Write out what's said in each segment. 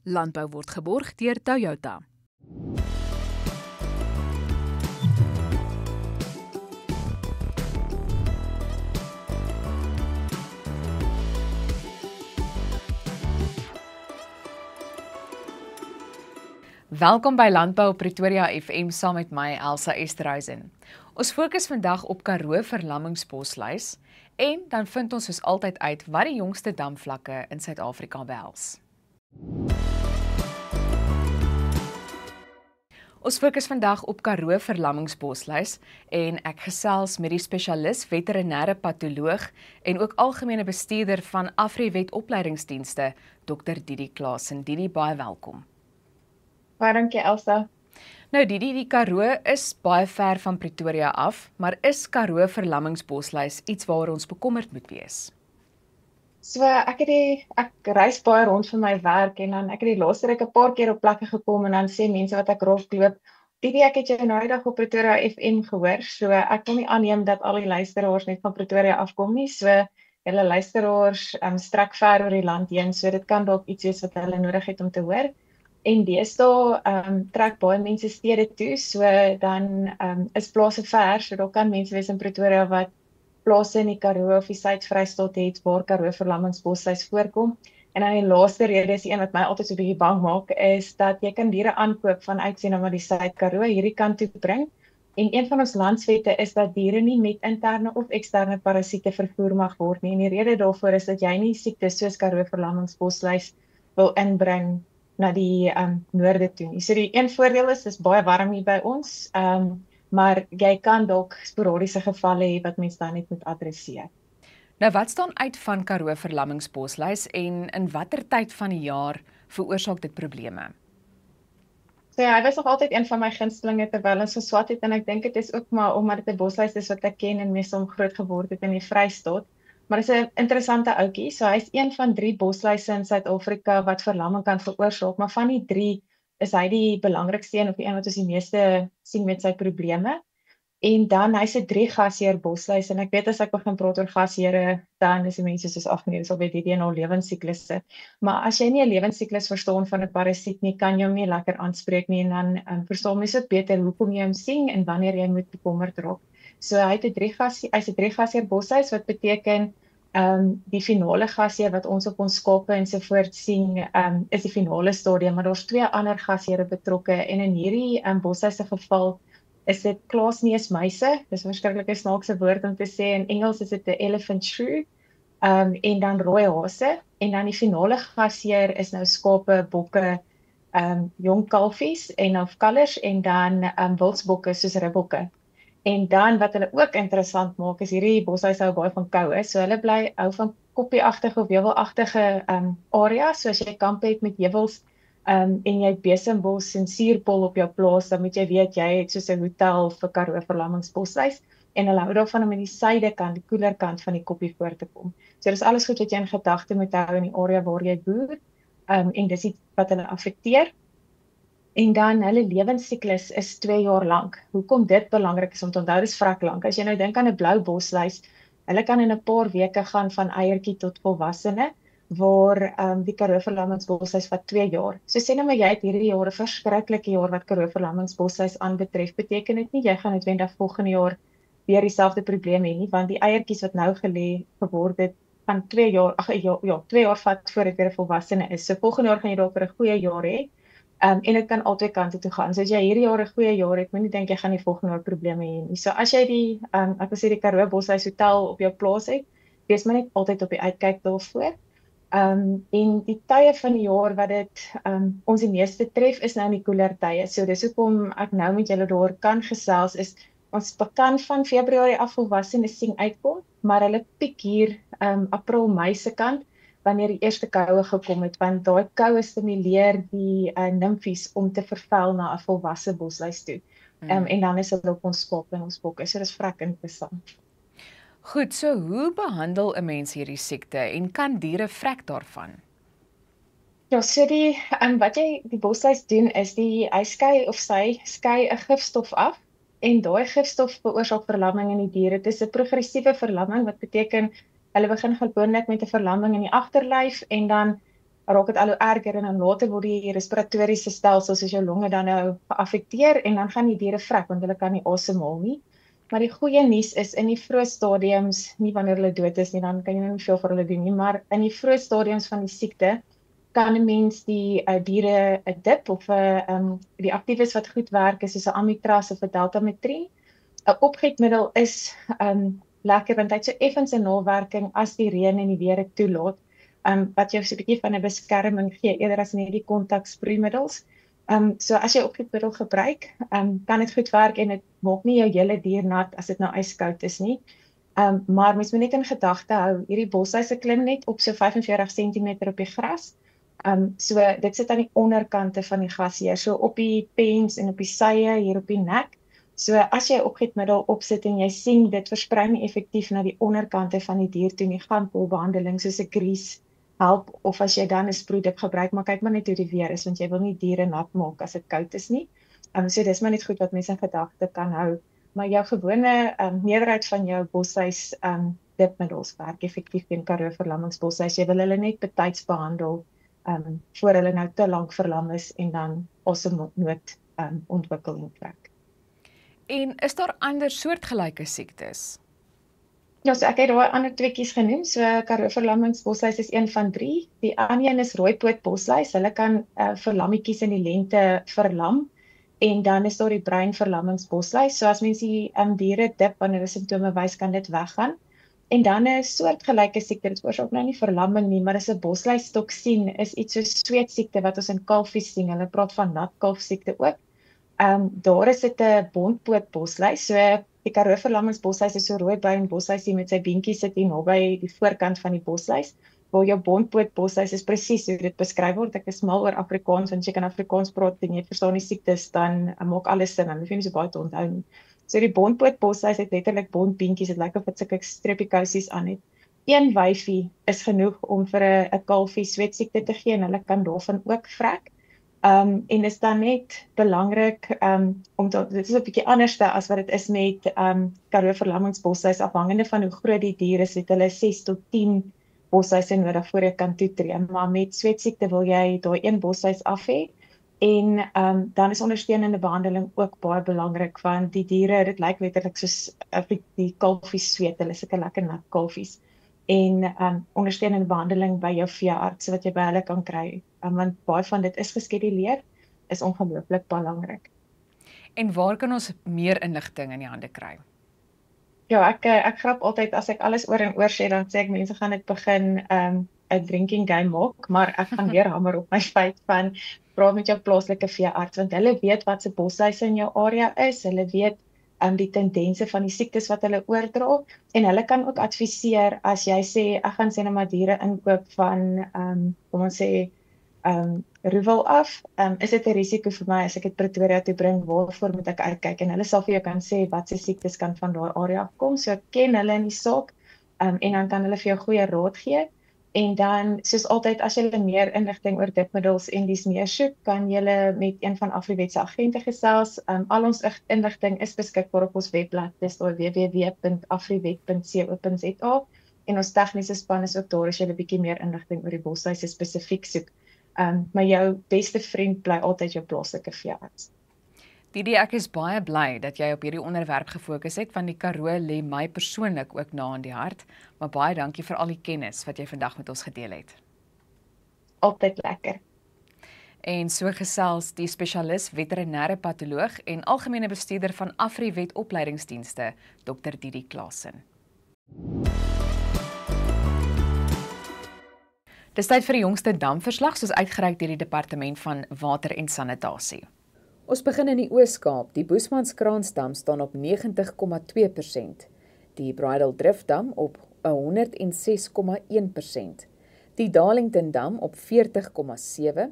Landbou word geborg deur Toyota. Welkom by Landbou op Pretoria FM saam met my Elsa Esterhuizen. Ons fokus vandag op Karoo Verlammingsbosluis en dan vind ons soos altyd uit wat die jongste damvlakke in Suid-Afrika behels. Ons fokus vandag op Karoo Verlammingsbosluis en ek gesels met die spesialis veterinêre patoloog en ook algemene bestuurder van Afriwet Opleidingsdienste, Dr. Didi Klaasen. Didi, baie welkom. Baie dankie, Elsa. Nou Didi, die Karoo is baie ver van Pretoria af, maar is Karoo Verlammingsbosluis iets waaroor ons bekommerd moet wees? So ek reis baie rond vir my werk en dan ek het die laaste ruk 'n paar keer op plekke gekom en dan sê mense wat ek rondloop, Didi, ek het jou nou die dag op Pretoria FM gehoor, so ek wil nie aanneem dat al die luisteraars net van Pretoria afkom nie, so hulle luisteraars strek ver oor die land heen, so dit kan dalk iets wees wat hulle nodig het om te hoor. En deesdae trek baie mense stede toe, so dan is plase ver, so daar kan mense wees in Pretoria wat plase in die Karoo of die Suid-Vrystaat het waar Karoo Verlammingsbosluis voorkom. En dan die laaste rede is die een wat my altyd so 'n bietjie bang maak, is dat jy kan diere aankoop vanuit sien maar die Suid-Karoo hierdie kant toe bring. En een van ons landswette is dat diere nie met interne of eksterne parasiete vervoer mag word nie. En die rede daarvoor is dat jy nie siektes soos Karoo Verlammingsbosluis wil inbring na die noorde toe. So die een voordeel is, dis baie warm hier by ons, maar jy kan dalk sporadiese gevalle hê wat mens dan net moet adresseer. Nou wat staan uit van Karoo Verlammingsbosluis en in watter tyd van die jaar veroorsaak dit probleme? So ja, hy was nog altyd een van my gunstelinge terwyl ons geswat het en ek dink dit is ook maar omdat dit 'n bosluis is wat ek ken en mee saam groot geword het in die Vrystaat. Maar dit is 'n interessante ouetjie, so hy is een van 3 bosluise in Suid-Afrika wat verlamming kan veroorsaak, maar van die 3 is hy die belangrikste een of die een wat ons die meeste sien met sy probleme. En dan hy's 'n 3-gasheer bosluis en ek weet as ek begin praat oor gasheere, dan is die mense soos ag nee, dis al weet hierdie en al lewensiklusse. Maar as jy nie 'n lewensiklus verstaan van 'n parasiet nie, kan jy hom nie lekker aanspreek nie en dan verstaan mens ook beter hoekom jy hom sien en wanneer jy moet bekommerd raak. So hy's 'n 3-gasheer bosluis wat beteken die finale gasheer wat ons op ons skape ensovoorts sien, is die finale stadium, maar daar's 2 ander gasheere betrokke en in hierdie bosluis se geval is dit klaasneusmuise. Dis 'n verskriklike snaakse woord om te sê. In Engels is dit 'n elephant shrew, en dan rooi hase en dan die finale gasheer is nou skape, bokke, jong kalfies en of kalvers en dan wildsbokke soos ribbokke. En dan wat hulle ook interessant maak is hierdie bosluis hou baie van koue, so hulle hou van koppieagtige of heuwelagtige areas, so as jy kamp het met heuwels en jy het besembos en suurpol op jou plaas, dan moet jy weet jy het soos 'n hotel vir Karoo Verlammingsbosluis en hulle hou daarvan om in die suidekant, die koeler kant van die koppie voor te kom. So dis alles goed wat jy in gedagte moet hou in die area waar jy boer, en dis iets wat hulle affekteer. En dan hulle lewensiklus is 2 jaar lank. Hoekom dit belangrik is om te onthou, dis vrek lank. As jy nou dink aan 'n blou bosluis, hulle kan in 'n paar weke gaan van eiertjie tot volwassene, waar die Karoo Verlammingsbosluis vat 2 jaar. So sê nou maar jy het hierdie jaar 'n verskriklike jaar wat Karoo Verlammingsbosluis aanbetref, beteken dit nie jy gaan noodwendig volgende jaar weer dieselfde probleem hê nie, want die eiertjies wat nou gelê geword het, gaan 2 jaar, 2 jaar vat voor dit weer 'n volwassene is. So volgende jaar gaan jy dalk 'n goeie jaar hê. En dit kan albei kante toe gaan. So as jy hierdie jaar 'n goeie jaar het, moenie dink jy gaan die volgende jaar probleme hê nie. So as jy die ek wil sê die Karoo Bosluis hotel op jou plaas het, wees maar net altyd op die uitkyk daarvoor. En die tye van die jaar wat dit ons die meeste tref is nou in die koeler tye. So dis hoekom ek nou met julle daar kan gesels is ons kan van Februarie af volwassenes sien uitkom, maar hulle piek hier April, Mei se kant wanneer die eerste koue gekom het, want daai koue stimuleer die nimfies om te vervel na 'n volwasse bosluis toe. En dan is hulle op ons skape en ons bokke. So dis vrek interessant. Goed, so hoe behandel 'n mens hierdie siekte en kan diere vrek daarvan? Ja, so wat jy die bosluis doen is hy skei 'n gifstof af en daai gifstof veroorsaak verlamming in die diere. Dit is 'n progressiewe verlamming wat beteken hulle begin gewoonlik met 'n verlamming in die agterlyf en dan raak dit al hoe erger en dan later word die respiratoriese stelsel soos jou longe dan nou geaffekteer en dan gaan die diere vrek want hulle kan nie asemhaal nie. Maar die goeie nuus is in die vroeë stadiums, nie wanneer hulle dood is nie, dan kan jy nou nie veel vir hulle doen nie, maar in die vroeë stadiums van die siekte kan 'n mens die diere 'n dip of 'n die aktiewes wat goed werk is soos 'n amitraz of 'n deltametrin. 'n Opgietmiddel is lekker want hy het so effens 'n nawerking as die reën en die weer dit toelaat. Wat jou so 'n bietjie van 'n beskerming gee eerder as net die kontaksproeimiddels. So as jy opgietmiddel gebruik, kan dit goed werk en dit maak nie jou hele dier nat as dit nou ijskoud is nie. Maar mens moet net in gedagte hou, hierdie bosluise klim net op so 45 cm op die gras. So dit sit aan die onderkante van die gasheer, so op die pens en op die sye, hier op die nek. So as jy opgietmiddel opsit en jy sien dit versprei nie effektief na die onderkante van die dier toe nie, gaan polbehandeling soos 'n grease help of as jy dan 'n sproeidip gebruik, maar kyk maar net hoe die weer is want jy wil nie diere nat maak as dit koud is nie. So dis maar net goed wat mense in gedagte kan hou. Maar jou gewone meerderheid van jou bosluis dipmiddels werk effektief teen Karoo verlammingsbosluis. Jy wil hulle net betyds behandel voor hulle nou te lank verlam is en dan asemnood ontwikkel en trek. En is daar ander soortgelyke siektes? Ja, so ek het daai ander tweeetjies genoem. So Karoo verlammingsbosluis is een van 3. Die ander een is rooipootbosluis. Hulle kan verlammetjies in die lente verlam. En dan is daar die breinverlammingsbosluis. So as mens die diere dip wanneer hulle simptome wys, kan dit weggaan. En dan 'n soortgelyke siekte, dit veroorsaak nou nie verlamming nie, maar dis 'n bosluistoksien, is iets soos sweetsiekte wat ons in kalfies sien. Hulle praat van natkalfsiekte ook. Daar is dit 'n bontpootbosluis. So die Karoo verlammingsbosluis is so rooi bruin bosluisie met sy beentjies sit hier naby die voorkant van die bosluis. Waar jou bontpootbosluis is presies hoe dit beskryf word. Ek is mal oor Afrikaans, want jy kan Afrikaans praat en jy verstaan die siektes, dan maak alles sin, dan hoef jy nie so baie te onthou nie. So die bontpootbosluis het letterlik bontbeentjies, dit lyk of dit sulke strepiekousies aan het. Een wyfie is genoeg om vir 'n kalfie sweetsiekte te gee en hulle kan daarvan ook vrek. En is dan net belangrik dit is 'n bietjie anderste as wat dit is met Karoo verlammingsbosluis, afhangende van hoe groot die dier is, het hulle 6 tot 10 bosluise nodig voor jy kan toetree. Maar met sweetsiekte wil jy daai een bosluis af hê. En dan is ondersteunende behandeling ook baie belangrik, want die diere, dit lyk letterlik soos die kalfies sweet, hulle is sulke lekker nat kalfies. En ondersteunende behandeling by jou veearts wat jy by hulle kan kry, want baie van dit is geskeduleer, is ongelooflik belangrik. En waar kan ons meer inligting in die hande kry? Ja, ek grap altyd as ek alles oor en oor sê, dan sê ek mense gaan dit begin 'n drinking game maak, maar ek gaan weer hamer op my feit van praat met jou plaaslike veearts, want hulle weet wat se bosluise in jou area is, hulle weet die tendense van die siektes wat hulle oordra, en hulle kan ook adviseer as jy sê, ek gaan sê nou maar diere inkoop van, kom ons sê, Roewel af, is dit 'n risiko vir my as ek dit Pretoria toe bring, waarvoor moet ek uitkyk, en hulle sal vir jou kan sê wat se siektes kan van daai area afkom, so ek ken hulle in die saak, en dan kan hulle vir jou goeie raad gee. En dan, soos altyd, as jy meer inligting oor dipmiddels en dies meer soek, kan jy met een van Afriwet se agente gesels. Al ons inligting is beskikbaar op ons webblad, dis daar www.afriwet.co.za, en ons tegniese span is ook daar as jy 'n bietjie meer inligting oor die bosluise spesifiek soek. Maar jou beste vriend bly altyd jou plaaslike veearts. Didi, ek is baie bly dat jy op hierdie onderwerp gefokus het, want die Karoo lê my persoonlik ook na aan die hart, maar baie dankie vir al die kennis wat jy vandag met ons gedeel het. Altyd lekker. En so gesels die spesialis veterinêre patoloog en algemene bestuurder van Afriwet opleidingsdienste, Dr. Didi Klaasen. Dis tyd vir die jongste damverslag, soos uitgereik deur die Departement van Water en Sanitasie. Ons begin in die Oos-Kaap. Die Boesmanskransdam staan op 90,2%, die Bridal Driftdam op 106,1%, die Darlingtondam op 40,7%,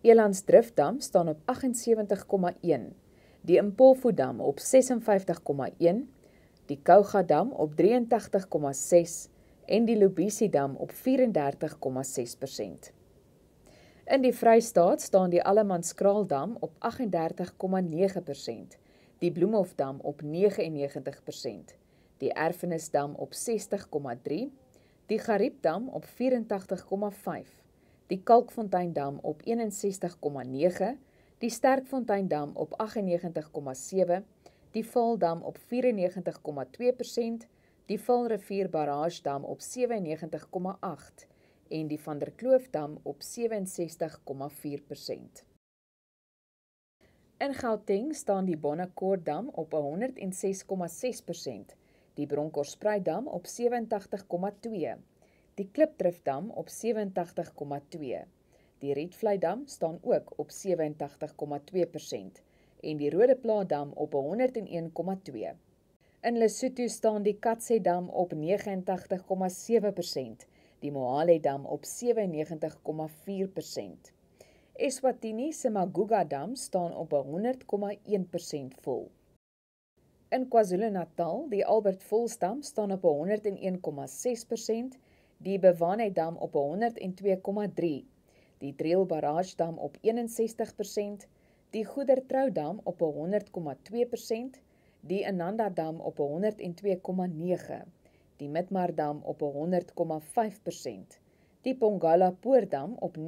Elandsdriftdam staan op 78,1%, die Impolvodam op 56,1%, die Kougadam op 83,6% en die Lubisiedam op 34,6%. In die Vrystaat staan die Allemanskraaldam op 38,9%, die Bloemhofdam op 99%, die Erfenisdam op 60,3%, die Gariepdam op 84,5%, die Kalkfonteindam op 61,9, die Sterkfonteindam op 98,7, die Vaaldam op 94,2%, die Vaalrivier Barragedam op 97,8 en die Van der Kloofdam op 67,4%. In Gauteng staan die Bonaccord-dam op 106,6%, die Bronkhorstspruitdam op 87,2%, die Klipdrifdam op 87,2%, die Rietvleidam staan ook op 87,2% en die Rodeplaatdam op 101,2%. In Lesotho staan die Katse-dam op 89,7%, die Mohale-dam op 97,4%. Eswatini se Maguga-dam staan op 100,1% vol. In KwaZulu-Natal, die Albert Volsdam staan op 101,6%, die Bewane-dam op 102,3%, die Driel Barragedam op 61%, die Goedertroudam op 100,2%, die Ananda-dam op 102,9%, die Midmar-dam op 100,5%, die Pongala-Poort-dam op 90,4%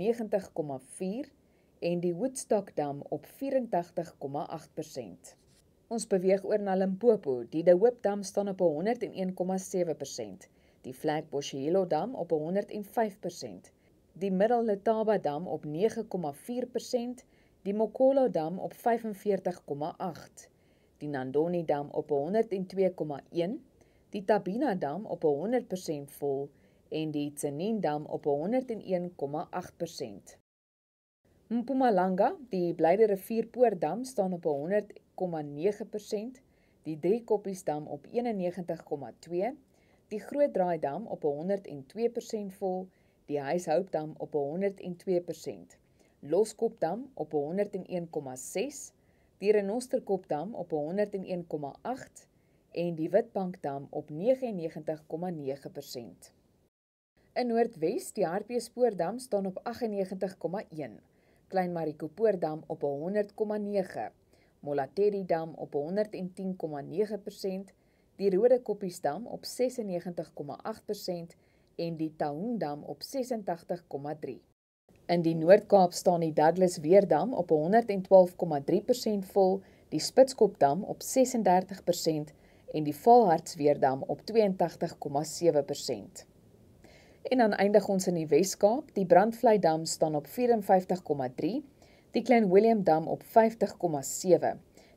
en die Woodstock-dam op 84,8%. Ons beweeg oor na Limpopo, die De Hoop-dam staan op 101,7%, die Flatbush-Hilo-dam op 105%, die Middel-Letaba-dam op 9,4%, die Mokolo-dam op 45,8%, die Nandoni-dam op 102,1%, die Tabina-dam op 100% vol en die Tsenin-dam op 101,8%. Mpumalanga, die Blyde Rivierpoortdam staan op 100,9%, die Driekoppiesdam op 91,2%, die Grootdraaidam op 102% vol, die Huishoupdam op 102%, Loskopdam op 101,6%, die Renosterkopdam op 101,8% en die Witbankdam op 99,9%. In Noordwes, die Hartbeespoortdam staan op 98,1%, Klein Marikopoortdam op 100,9%, Molateridam op 110,9%, die Rodekoppiesdam op 96,8% en die Taungdam op 86,3%. In die Noord-Kaap staan die Douglas Weerdam op 112,3% vol, die Spitskopdam op 36% en die Valhartsweerdam op 82,7%. En dan eindig ons in die Wes-Kaap, die Brandvleidam staan op 54,3%, die Klein Willem-dam op 50,7%,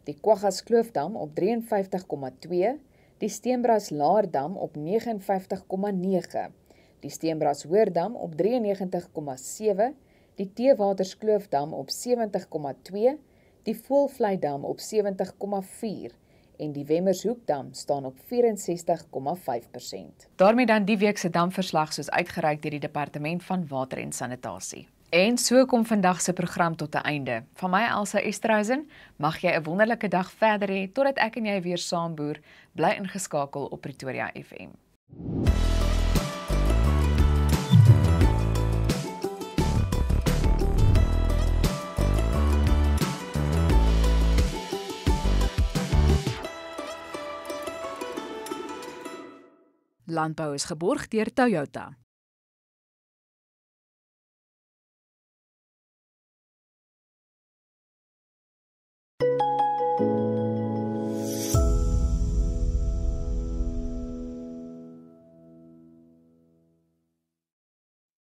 die Kwaggaskloofdam op 53,2%, die Steenbras-Laardam op 59,9%, die Steenbras-Hoordam op 93,7%, die Theewaterskloofdam op 70,2%, die Voëlvleidam op 70,4% en die Wemmershoekdam staan op 64,5%. Daarmee dan die week se damverslag soos uitgereik deur die Departement van Water en Sanitasie. En so kom vandag se program tot 'n einde. Van my Elsa Esterhuizen, mag jy 'n wonderlike dag verder hê totdat ek en jy weer saamboer. Bly ingeskakel op Pretoria FM. Landbou is geborg deur Toyota.